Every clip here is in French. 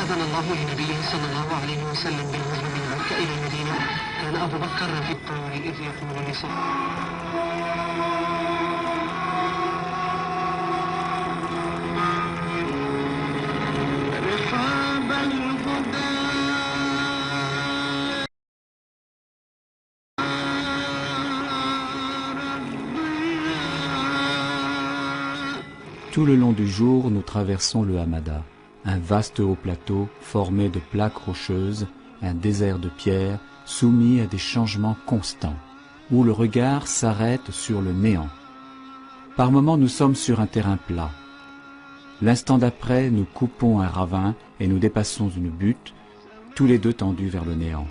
أذن الله لنبيه صلى الله عليه وسلم بالهجرة من مكة إلى المدينة كان أبو بكر في الطور إذ يقول رحاب الهدى. Tout le long du jour, nous traversons le Hamada, un vaste haut plateau formé de plaques rocheuses, un désert de pierres soumis à des changements constants, où le regard s'arrête sur le néant. Par moments, nous sommes sur un terrain plat. L'instant d'après, nous coupons un ravin et nous dépassons une butte, tous les deux tendus vers le néant.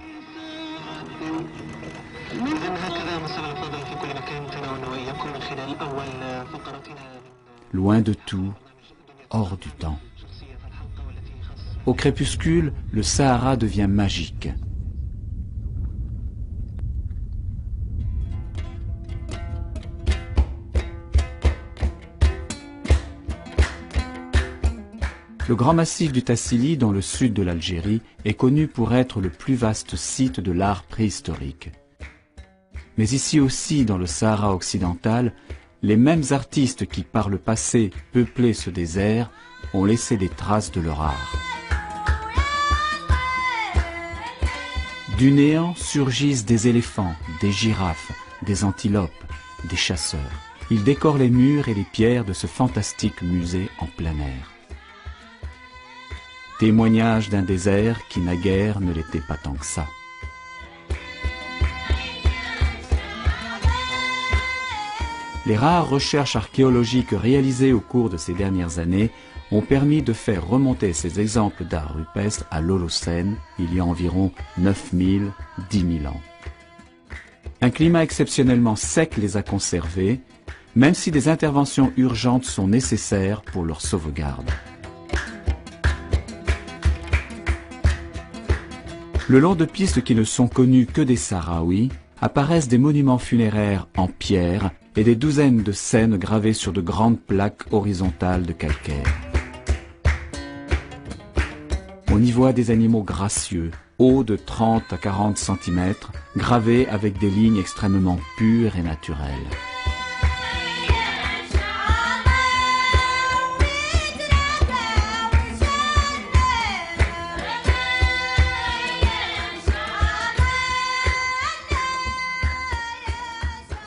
Loin de tout, hors du temps. Au crépuscule, le Sahara devient magique. Le grand massif du Tassili, dans le sud de l'Algérie, est connu pour être le plus vaste site de l'art préhistorique. Mais ici aussi, dans le Sahara occidental, les mêmes artistes qui, par le passé, peuplaient ce désert, ont laissé des traces de leur art. Du néant surgissent des éléphants, des girafes, des antilopes, des chasseurs. Ils décorent les murs et les pierres de ce fantastique musée en plein air. Témoignage d'un désert qui naguère ne l'était pas tant que ça. Les rares recherches archéologiques réalisées au cours de ces dernières années ont permis de faire remonter ces exemples d'art rupestre à l'Holocène, il y a environ 9000, 10 000 ans. Un climat exceptionnellement sec les a conservés, même si des interventions urgentes sont nécessaires pour leur sauvegarde. Le long de pistes qui ne sont connues que des Sahraouis, apparaissent des monuments funéraires en pierre et des douzaines de scènes gravées sur de grandes plaques horizontales de calcaire. On y voit des animaux gracieux, hauts de 30 à 40 cm, gravés avec des lignes extrêmement pures et naturelles.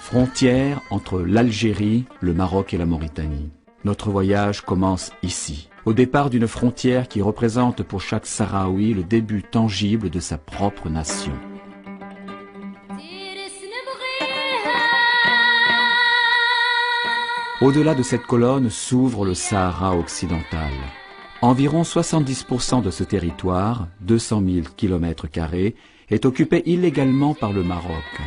Frontière entre l'Algérie, le Maroc et la Mauritanie. Notre voyage commence ici, au départ d'une frontière qui représente pour chaque Sahraoui le début tangible de sa propre nation. Au-delà de cette colonne s'ouvre le Sahara occidental. Environ 70% de ce territoire, 200 000 km², est occupé illégalement par le Maroc.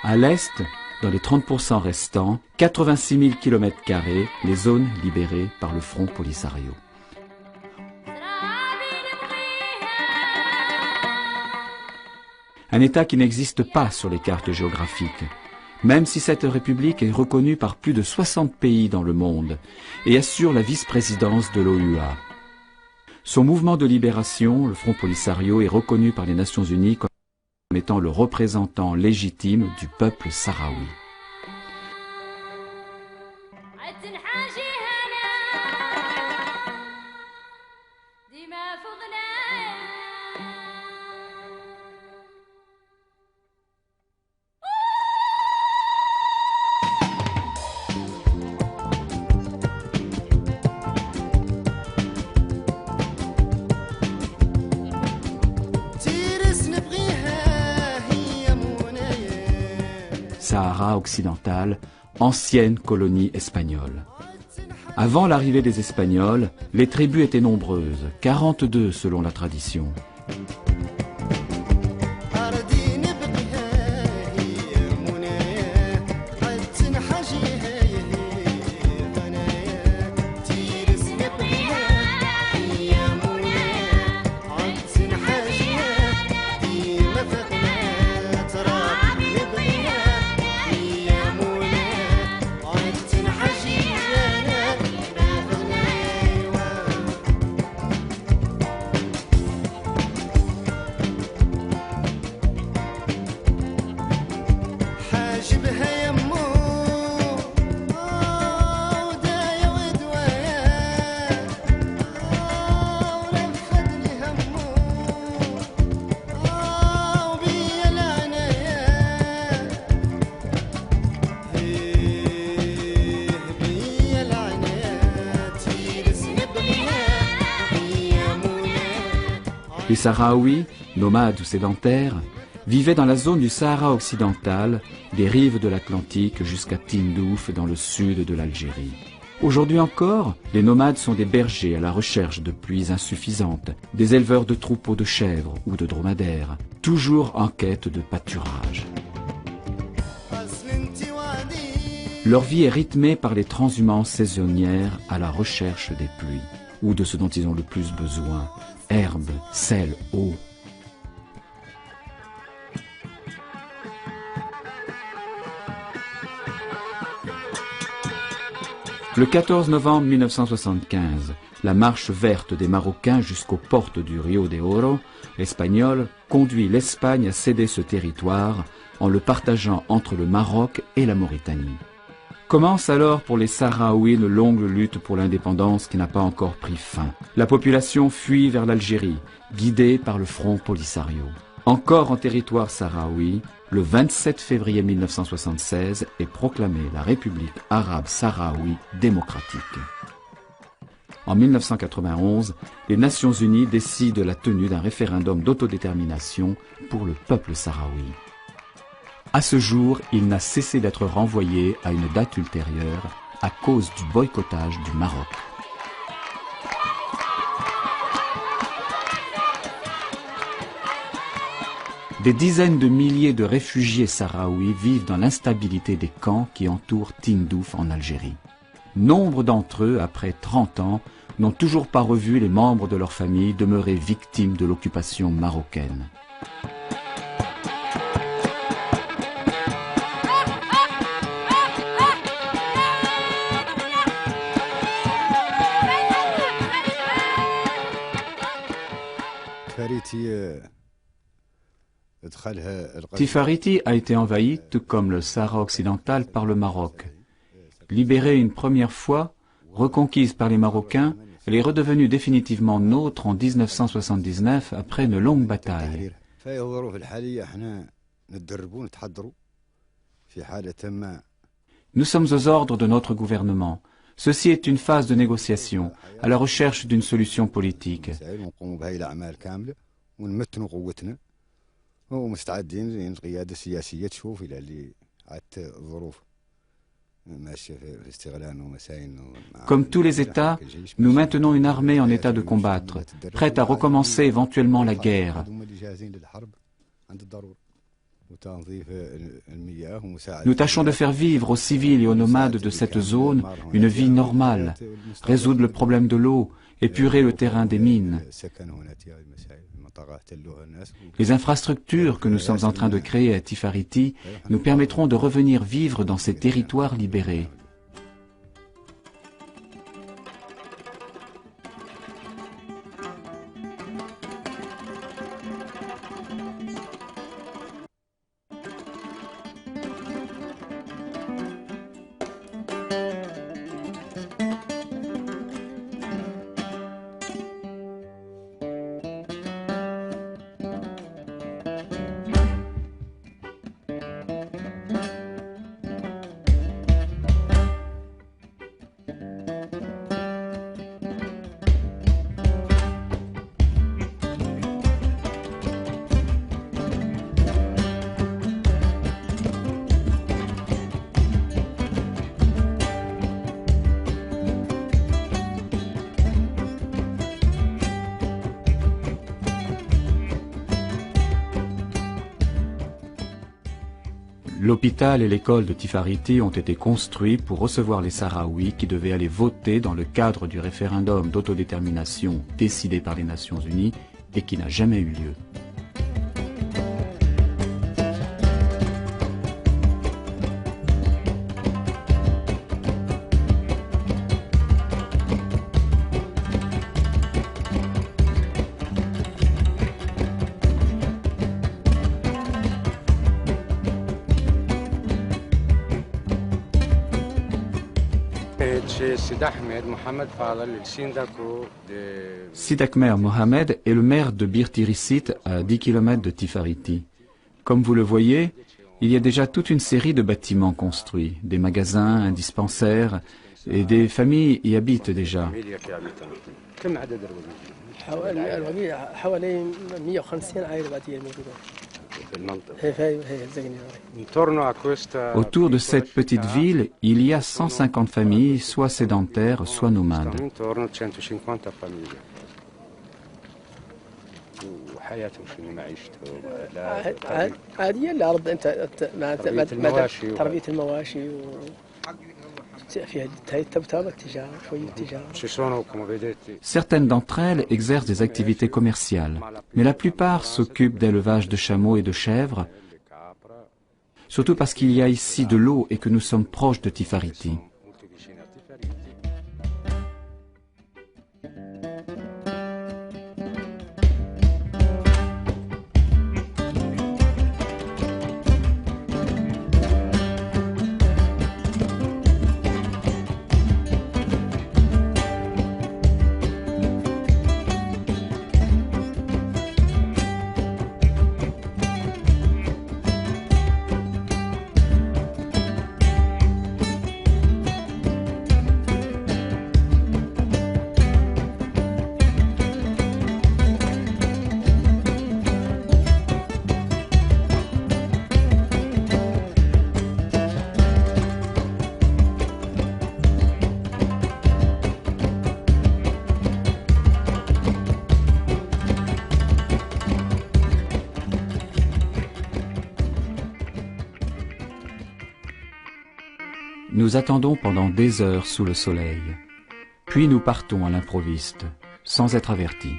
À l'est, dans les 30% restants, 86 000 km², les zones libérées par le Front Polisario. Un État qui n'existe pas sur les cartes géographiques, même si cette république est reconnue par plus de 60 pays dans le monde et assure la vice-présidence de l'OUA. Son mouvement de libération, le Front Polisario, est reconnu par les Nations Unies comme étant le représentant légitime du peuple sahraoui. Sahara occidental, ancienne colonie espagnole. Avant l'arrivée des Espagnols, les tribus étaient nombreuses, 42 selon la tradition. Les Sahraouis, nomades ou sédentaires, vivaient dans la zone du Sahara occidental, des rives de l'Atlantique jusqu'à Tindouf dans le sud de l'Algérie. Aujourd'hui encore, les nomades sont des bergers à la recherche de pluies insuffisantes, des éleveurs de troupeaux de chèvres ou de dromadaires, toujours en quête de pâturage. Leur vie est rythmée par les transhumances saisonnières à la recherche des pluies, ou de ce dont ils ont le plus besoin, herbes, sel, eau. Le 14 novembre 1975, la marche verte des Marocains jusqu'aux portes du Rio de Oro, espagnol, conduit l'Espagne à céder ce territoire en le partageant entre le Maroc et la Mauritanie. Commence alors pour les Sahraouis une longue lutte pour l'indépendance qui n'a pas encore pris fin. La population fuit vers l'Algérie, guidée par le Front Polisario. Encore en territoire sahraoui, le 27 février 1976 est proclamée la République arabe sahraoui démocratique. En 1991, les Nations unies décident la tenue d'un référendum d'autodétermination pour le peuple sahraoui. À ce jour, il n'a cessé d'être renvoyé à une date ultérieure à cause du boycottage du Maroc. Des dizaines de milliers de réfugiés sahraouis vivent dans l'instabilité des camps qui entourent Tindouf en Algérie. Nombre d'entre eux, après 30 ans, n'ont toujours pas revu les membres de leur famille demeurés victimes de l'occupation marocaine. Tifariti a été envahi, tout comme le Sahara occidental, par le Maroc. Libérée une première fois, reconquise par les Marocains, elle est redevenue définitivement nôtre en 1979 après une longue bataille. Nous sommes aux ordres de notre gouvernement. Ceci est une phase de négociation, à la recherche d'une solution politique. Comme tous les États, nous maintenons une armée en état de combattre, prête à recommencer éventuellement la guerre. Nous tâchons de faire vivre aux civils et aux nomades de cette zone une vie normale, résoudre le problème de l'eau, épurer le terrain des mines. Les infrastructures que nous sommes en train de créer à Tifariti nous permettront de revenir vivre dans ces territoires libérés. L'hôpital et l'école de Tifariti ont été construits pour recevoir les Sahraouis qui devaient aller voter dans le cadre du référendum d'autodétermination décidé par les Nations Unies et qui n'a jamais eu lieu. Sid Ahmed Mohamed est le maire de Bir Tirisit à 10 km de Tifariti. Comme vous le voyez, il y a déjà toute une série de bâtiments construits, des magasins, un dispensaire, Et des familles y habitent déjà. كم عدد الوجيه؟ حوالي 150 عائلة بعد هي الموجودة في المنطقة. هي الزقني. Intorno a questa Autour de cette petite ville, il y a 150 familles, soit sédentaires, soit nomades. intorno a 150 famiglie. وحياتهم شنو معيشتهم؟ عادية الأرض أنت تربية المواشي فيها تبتاب التجارة شوية تجارة. Ci sono, come vedete, Certaines d'entre elles exercent des activités commerciales, mais la plupart s'occupent d'élevage de chameaux et de chèvres, surtout parce qu'il y a ici de l'eau et que nous sommes proches de Tifariti. molto vicine a Tifariti. Nous attendons pendant des heures sous le soleil. Puis nous partons à l'improviste, sans être avertis.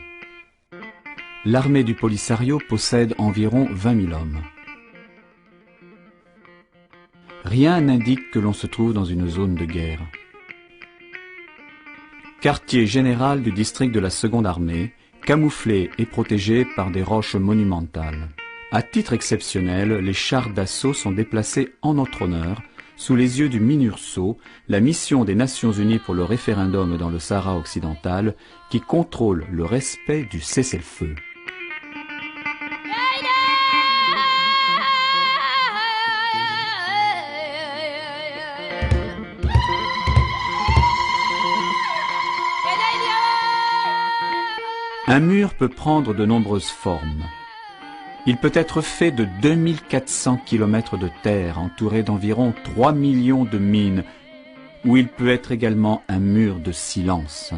L'armée du Polisario possède environ 20 000 hommes. Rien n'indique que l'on se trouve dans une zone de guerre. Quartier général du district de la Seconde Armée, camouflé et protégé par des roches monumentales. À titre exceptionnel, les chars d'assaut sont déplacés en notre honneur, sous les yeux du MINURSO, la mission des Nations Unies pour le référendum dans le Sahara occidental, qui contrôle le respect du cessez-le-feu. Un mur peut prendre de nombreuses formes. Il peut être fait de 2400 km de terre entouré d'environ 3 millions de mines, ou il peut être également un mur de silence.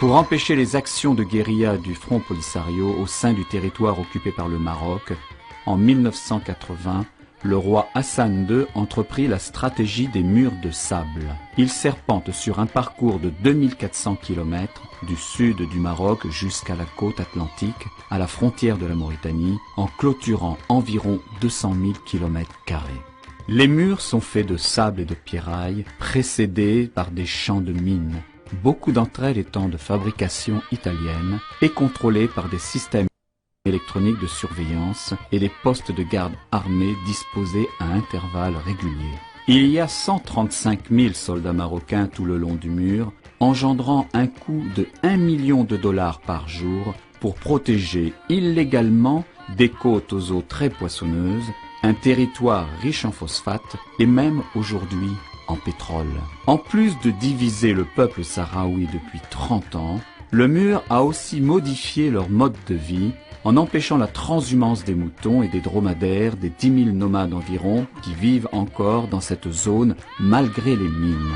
Pour empêcher les actions de guérilla du Front Polisario au sein du territoire occupé par le Maroc, en 1980, le roi Hassan II entreprit la stratégie des murs de sable. Il serpente sur un parcours de 2400 km du sud du Maroc jusqu'à la côte atlantique, à la frontière de la Mauritanie, en clôturant environ 200 000 km². Les murs sont faits de sable et de pierraille, précédés par des champs de mines, beaucoup d'entre elles étant de fabrication italienne et contrôlées par des systèmes électroniques de surveillance et des postes de garde armés disposés à intervalles réguliers. Il y a 135 000 soldats marocains tout le long du mur, engendrant un coût de 1 million de dollars par jour pour protéger illégalement des côtes aux eaux très poissonneuses, un territoire riche en phosphate et même aujourd'hui en pétrole. En plus de diviser le peuple sahraoui depuis 30 ans, le mur a aussi modifié leur mode de vie en empêchant la transhumance des moutons et des dromadaires des 10 000 nomades environ qui vivent encore dans cette zone malgré les mines.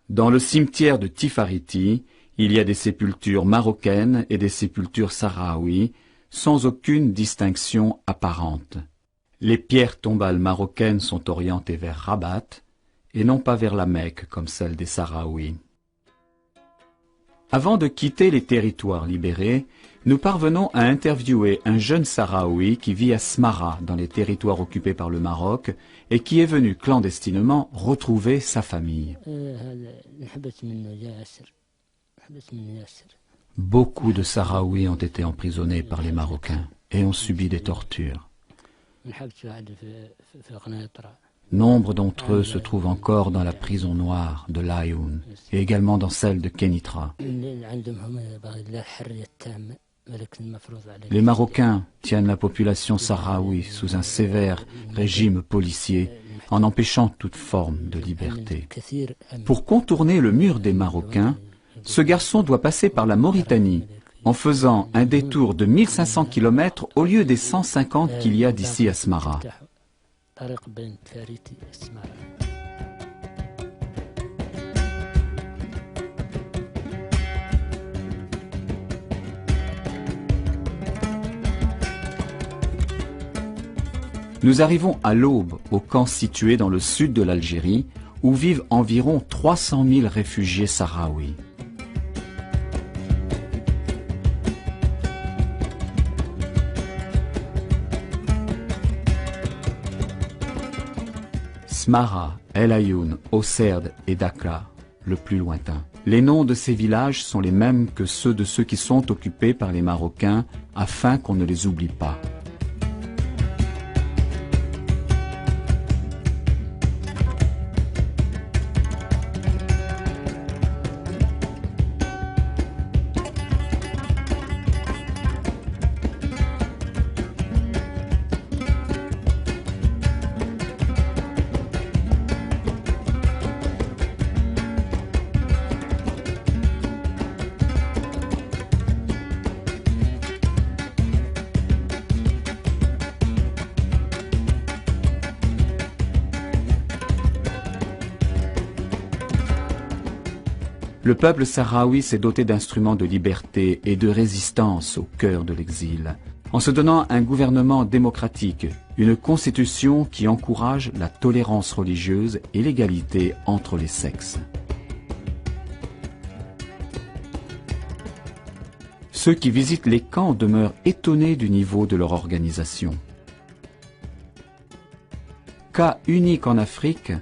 Dans le cimetière de Tifariti, il y a des sépultures marocaines et des sépultures sahraouis, sans aucune distinction apparente. Les pierres tombales marocaines sont orientées vers Rabat, et non pas vers la Mecque comme celle des Sahraouis. Avant de quitter les territoires libérés, nous parvenons à interviewer un jeune Sahraoui qui vit à Smara, dans les territoires occupés par le Maroc, et qui est venu clandestinement retrouver sa famille. Beaucoup de Sahraouis ont été emprisonnés par les Marocains et ont subi des tortures. Nombre d'entre eux se trouvent encore dans la prison noire de Laayoune et également dans celle de Kénitra. Les Marocains tiennent la population sahraoui sous un sévère régime policier en empêchant toute forme de liberté. Pour contourner le mur des Marocains, ce garçon doit passer par la Mauritanie en faisant un détour de 1500 km au lieu des 150 qu'il y a d'ici à Smara. Nous arrivons à l'aube au camp situé dans le sud de l'Algérie où vivent environ 300 000 réfugiés sahraouis. Smara, El Ayoun, Osserd et Dakar, le plus lointain. Les noms de ces villages sont les mêmes que ceux de ceux qui sont occupés par les Marocains afin qu'on ne les oublie pas. Le peuple sahraoui s'est doté d'instruments de liberté et de résistance au cœur de l'exil, en se donnant un gouvernement démocratique, une constitution qui encourage la tolérance religieuse et l'égalité entre les sexes. Ceux qui visitent les camps demeurent étonnés du niveau de leur organisation. Cas unique en Afrique,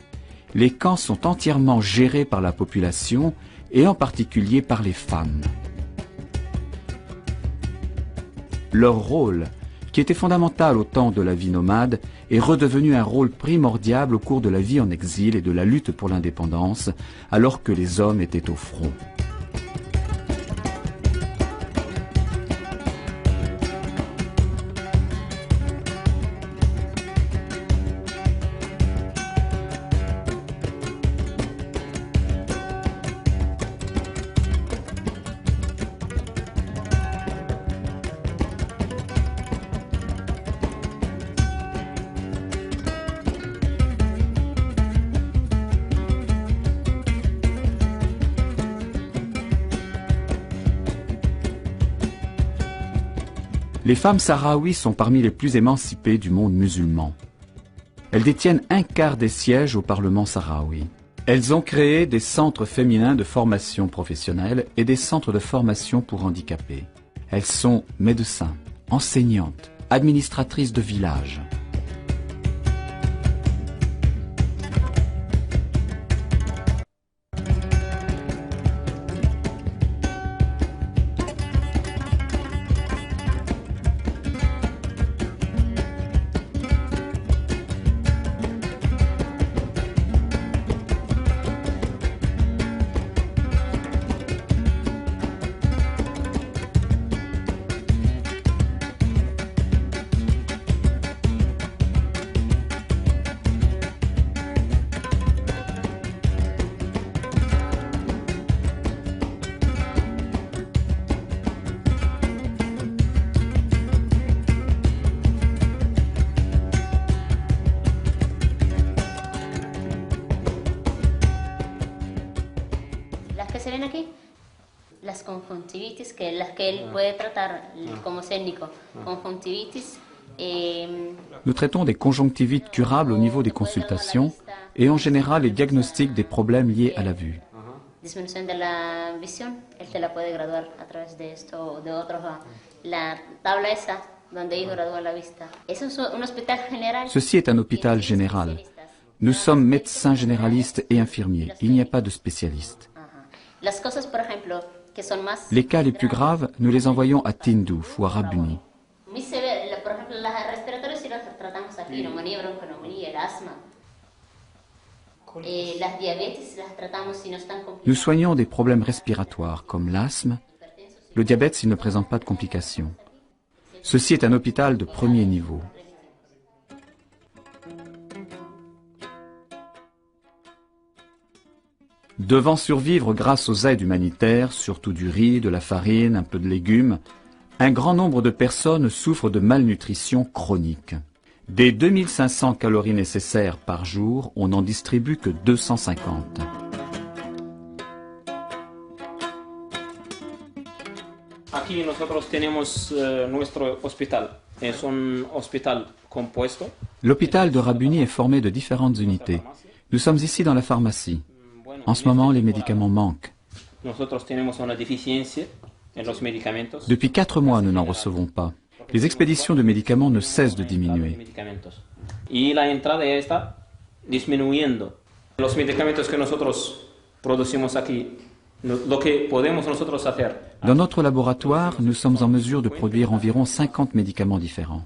les camps sont entièrement gérés par la population et en particulier par les femmes. Leur rôle, qui était fondamental au temps de la vie nomade, est redevenu un rôle primordial au cours de la vie en exil et de la lutte pour l'indépendance, alors que les hommes étaient au front. Les femmes sahraouis sont parmi les plus émancipées du monde musulman. Elles détiennent un quart des sièges au Parlement sahraoui. Elles ont créé des centres féminins de formation professionnelle et des centres de formation pour handicapés. Elles sont médecins, enseignantes, administratrices de villages. se ven aquí, las conjuntivitis, que las que él puede tratar como técnico, conjuntivitis. Nous traitons des conjonctivites curables au niveau des consultations et en général les diagnostics des problèmes liés à la vue. Disminución de la visión, él te la puede graduar a través de esto o de otros. La tabla esa donde ellos gradúan la vista. Eso es un hospital general. Ceci est un hôpital général. Nous sommes médecins généralistes et infirmiers. Il n'y a pas de spécialistes. Las cosas, por ejemplo, que son más Les cas les plus graves, nous les envoyons à Tindouf ou à Rabuni. muy severas, por ejemplo, las respiratorias sí las tratamos aquí, neumonía, bronconeumonía, el asma. Nous soignons des problèmes respiratoires comme l'asthme, le diabète s'il ne présente pas de complications. Ceci est un hôpital de premier niveau. Devant survivre grâce aux aides humanitaires, surtout du riz, de la farine, un peu de légumes, un grand nombre de personnes souffrent de malnutrition chronique. Des 2500 calories nécessaires par jour, on n'en distribue que 250. Aquí nosotros tenemos nuestro hospital. Es un hospital compuesto. L'hôpital de Rabuni est formé de différentes unités. Nous sommes ici dans la pharmacie. En ce moment, les médicaments manquent. Depuis 4 mois, nous n'en recevons pas. Les expéditions de médicaments ne cessent de diminuer. Dans notre laboratoire, nous sommes en mesure de produire environ 50 médicaments différents.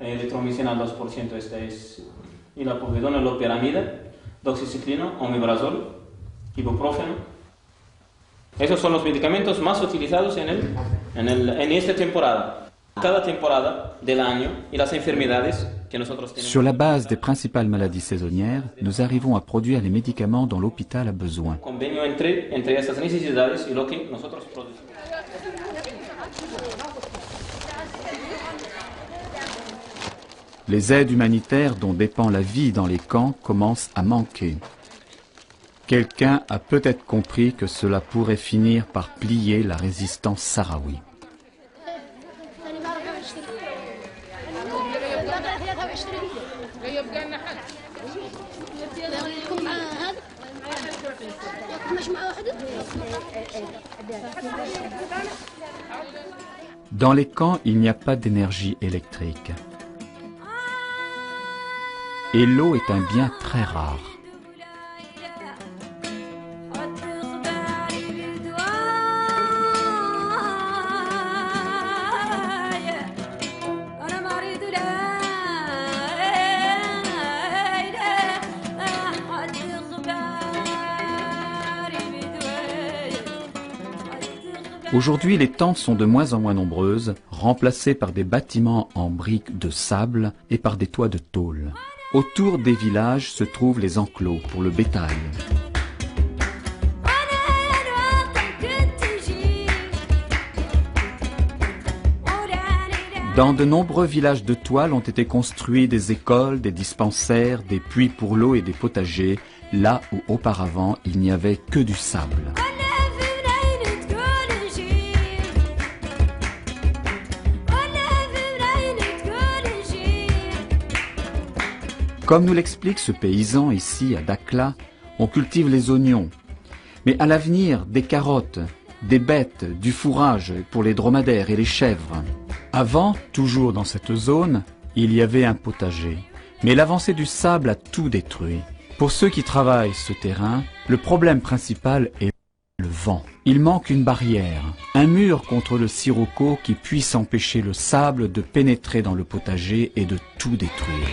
Esos son los medicamentos más utilizados en esta temporada. Cada temporada del año y las enfermedades que nosotros tenemos. Sur la base des principales maladies saisonnières, nous arrivons à produire les médicaments dont l'hôpital a besoin. Convenio entre estas necesidades y lo que nosotros producimos. Les aides humanitaires dont dépend la vie dans les camps commencent à manquer. Quelqu'un a peut-être compris que cela pourrait finir par plier la résistance sahraoui. Dans les camps, il n'y a pas d'énergie électrique. Et l'eau est un bien très rare. Aujourd'hui, les tentes sont de moins en moins nombreuses, remplacées par des bâtiments en briques de sable et par des toits de tôle. Autour des villages se trouvent les enclos pour le bétail. Dans de nombreux villages de toile ont été construits des écoles, des dispensaires, des puits pour l'eau et des potagers, là où auparavant il n'y avait que du sable. Comme nous l'explique ce paysan ici à Dakhla, on cultive les oignons. Mais à l'avenir, des carottes, des bêtes, du fourrage pour les dromadaires et les chèvres. Avant, toujours dans cette zone, il y avait un potager. Mais l'avancée du sable a tout détruit. Pour ceux qui travaillent ce terrain, le problème principal est le vent. Il manque une barrière, un mur contre le sirocco qui puisse empêcher le sable de pénétrer dans le potager et de tout détruire.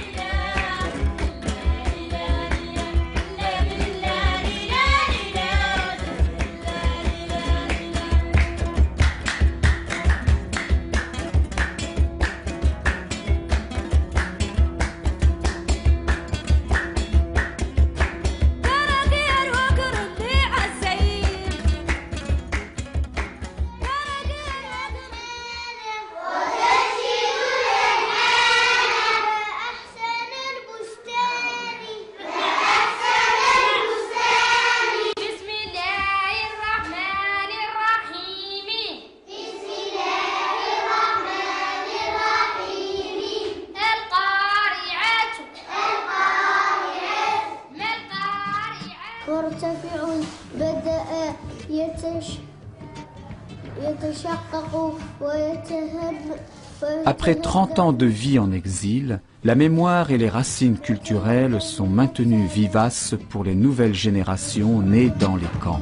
Après 30 ans de vie en exil, la mémoire et les racines culturelles sont maintenues vivaces pour les nouvelles générations nées dans les camps.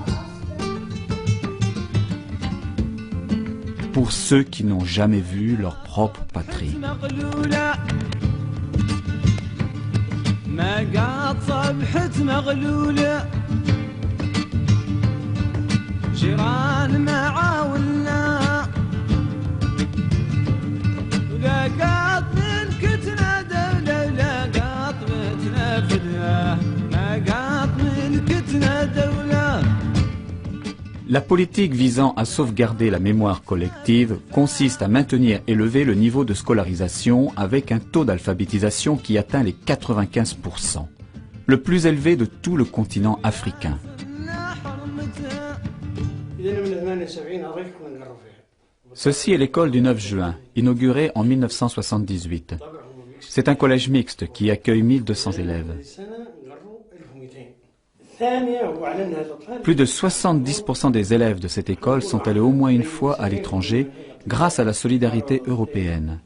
Pour ceux qui n'ont jamais vu leur propre patrie. La politique visant à sauvegarder la mémoire collective consiste à maintenir élevé le niveau de scolarisation avec un taux d'alphabétisation qui atteint les 95%, le plus élevé de tout le continent africain. Ceci est l'école du 9 juin, inaugurée en 1978. C'est un collège mixte qui accueille 1200 élèves. Plus de 70% des élèves de cette école sont allés au moins une fois à l'étranger grâce à la solidarité européenne.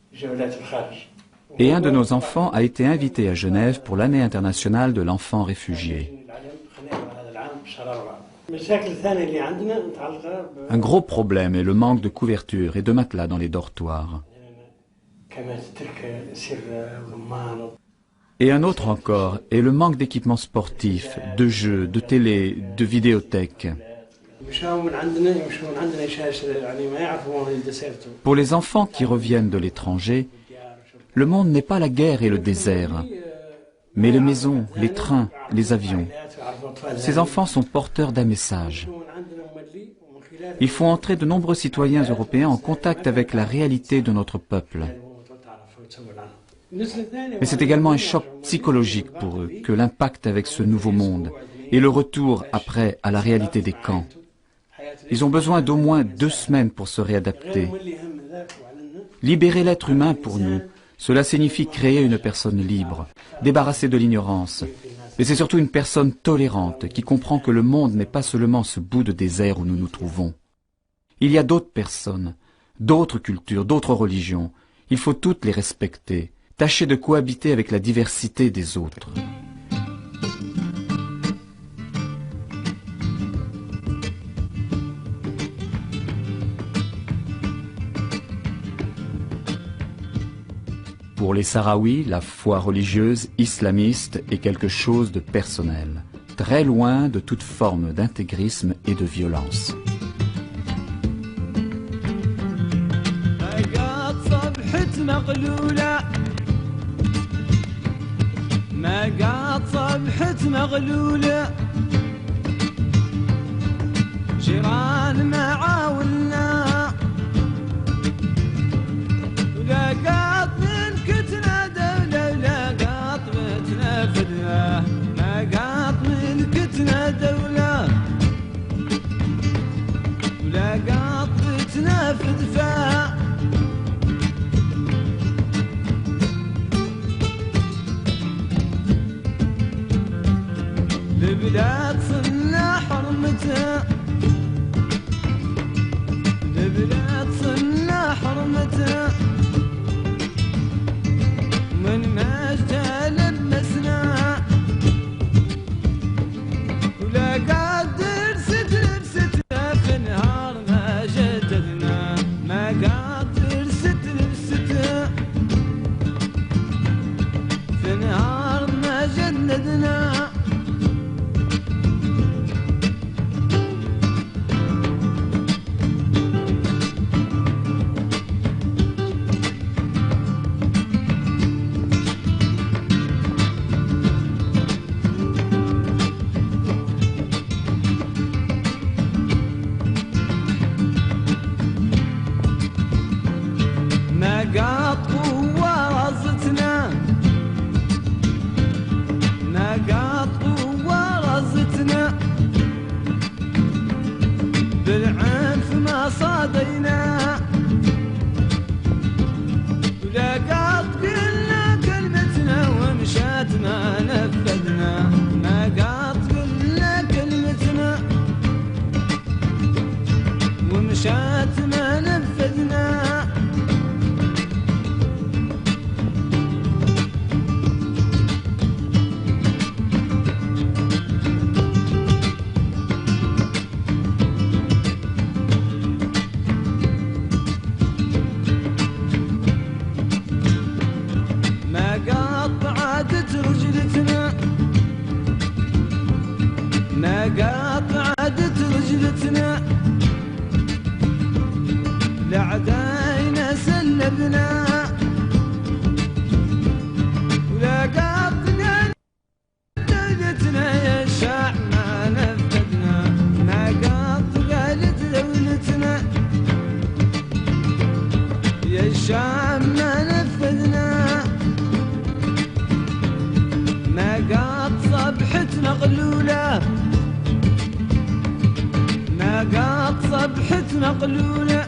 Et un de nos enfants a été invité à Genève pour l'année internationale de l'enfant réfugié. Un gros problème est le manque de couverture et de matelas dans les dortoirs. Et un autre encore est le manque d'équipements sportifs, de jeux, de télé, de vidéothèques. Pour les enfants qui reviennent de l'étranger, le monde n'est pas la guerre et le désert, mais les maisons, les trains, les avions. Ces enfants sont porteurs d'un message. Il faut entrer de nombreux citoyens européens en contact avec la réalité de notre peuple. Mais c'est également un choc psychologique pour eux que l'impact avec ce nouveau monde et le retour après à la réalité des camps. Ils ont besoin d'au moins 2 semaines pour se réadapter. Libérer l'être humain pour nous, cela signifie créer une personne libre, débarrassée de l'ignorance. Mais c'est surtout une personne tolérante qui comprend que le monde n'est pas seulement ce bout de désert où nous nous trouvons. Il y a d'autres personnes, d'autres cultures, d'autres religions. Il faut toutes les respecter. Tâchez de cohabiter avec la diversité des autres. Pour les Sahraouis, la foi religieuse islamiste est quelque chose de personnel, très loin de toute forme d'intégrisme et de violence. لبلاد صلنا حرمتها لبلاد صلنا حرمتها من مجدها لبسنا ولا قادر ستر ستنا في نهار ما جددنا ما قادر ستر ستنا في نهار ما جددنا قوة رازتنا الشام ما نفذنا ما قاد صبحتنا قلولة ما قاد صبحتنا قلولة